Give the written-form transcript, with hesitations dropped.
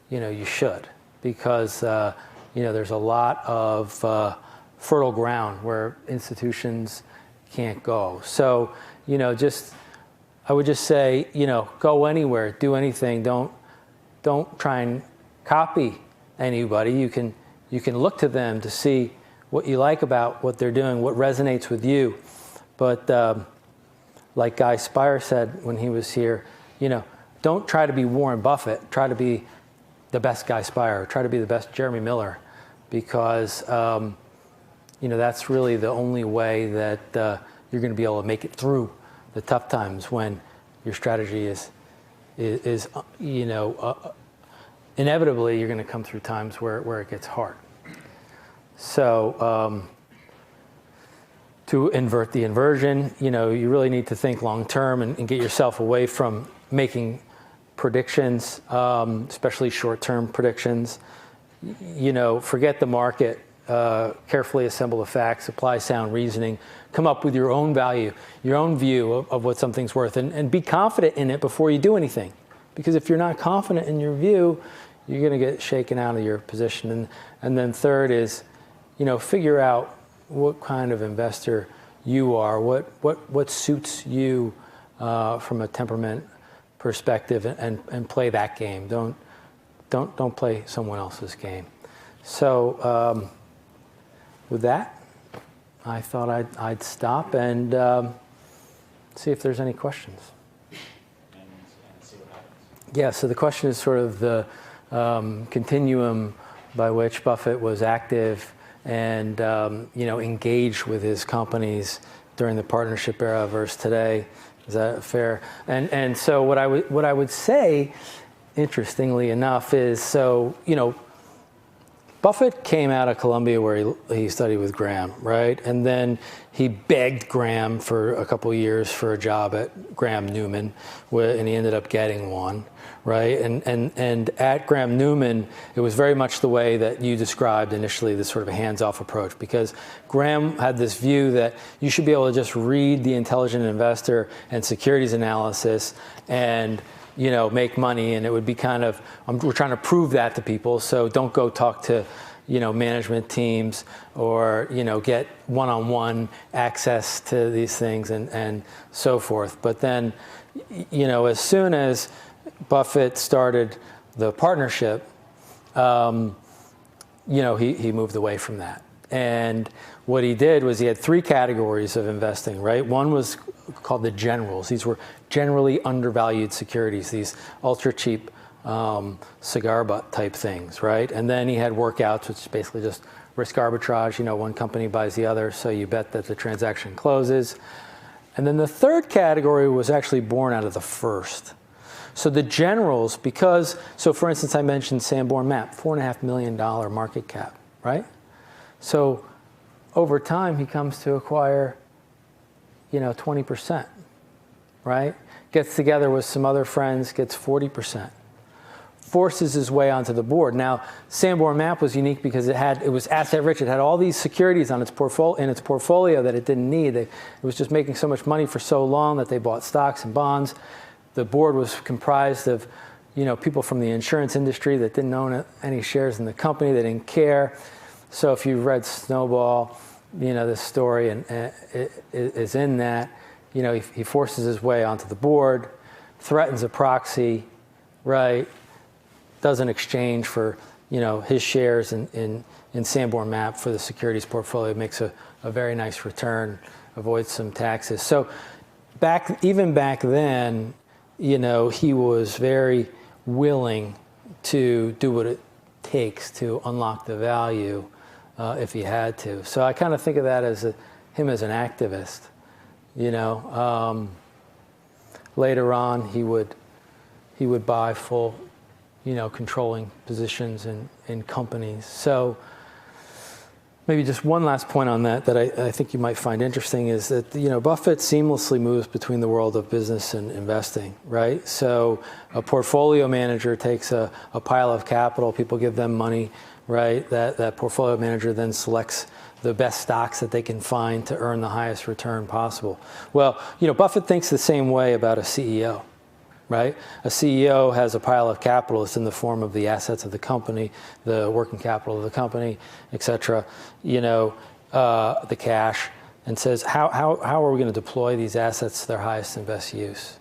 you should, because there's a lot of fertile ground where institutions can't go. So I would just say, go anywhere, do anything. Don't try and copy anybody. You can look to them to see what you like about what they're doing, what resonates with you. But like Guy Spire said when he was here, don't try to be Warren Buffett. Try to be the best Guy Spire. Try to be the best Jeremy Miller, because that's really the only way that you're going to be able to make it through the tough times when your strategy is inevitably you're going to come through times where it gets hard. So to invert the inversion, you really need to think long term and get yourself away from making predictions, especially short-term predictions. Forget the market. Carefully assemble the facts, apply sound reasoning, come up with your own value, your own view of what something's worth, and be confident in it before you do anything. Because if you're not confident in your view, you're going to get shaken out of your position. And then third is, figure out what kind of investor you are, what suits you from a temperament perspective, and play that game. Don't play someone else's game. So with that, I thought I'd stop and see if there's any questions. And see what happens. Yeah, so the question is sort of the continuum by which Buffett was active and engaged with his companies during the partnership era versus today. Is that fair? And so what I would say, interestingly enough, is Buffett came out of Columbia where he studied with Graham, right? And then he begged Graham for a couple of years for a job at Graham-Newman, and he ended up getting one, right? And at Graham-Newman, it was very much the way that you described initially, this sort of a hands-off approach, because Graham had this view that you should be able to just read the Intelligent Investor and securities analysis and make money, and it would be kind of, we're trying to prove that to people, so don't go talk to, management teams or, get one-on-one access to these things and so forth. But then, as soon as Buffett started the partnership, he moved away from that. And what he did was he had three categories of investing, right? One was called the generals. These were generally undervalued securities, these ultra cheap cigar butt type things, right? And then he had workouts, which is basically just risk arbitrage. One company buys the other, so you bet that the transaction closes. And then the third category was actually born out of the first. So the generals, so for instance, I mentioned Sanborn Mapp, $4.5 million market cap, right? So over time, he comes to acquire, 20%, right? Gets together with some other friends, gets 40%. Forces his way onto the board. Now, Sanborn Mapp was unique because it was asset rich. It had all these securities in its portfolio that it didn't need. It was just making so much money for so long that they bought stocks and bonds. The board was comprised of, people from the insurance industry that didn't own any shares in the company. They didn't care. So if you've read Snowball, this story is in that. He forces his way onto the board, threatens a proxy, right? Does an exchange for, his shares in Sanborn Mapp for the securities portfolio, makes a very nice return, avoids some taxes. So even back then, he was very willing to do what it takes to unlock the value if he had to. So I kind of think of that as him as an activist. Later on, he would buy full, controlling positions in companies. So maybe just one last point on that I think you might find interesting is that, Buffett seamlessly moves between the world of business and investing, right? So a portfolio manager takes a pile of capital, people give them money, right? That portfolio manager then selects the best stocks that they can find to earn the highest return possible. Well, Buffett thinks the same way about a CEO, right? A CEO has a pile of capital. It's in the form of the assets of the company, the working capital of the company, et cetera, the cash, and says, how are we going to deploy these assets to their highest and best use?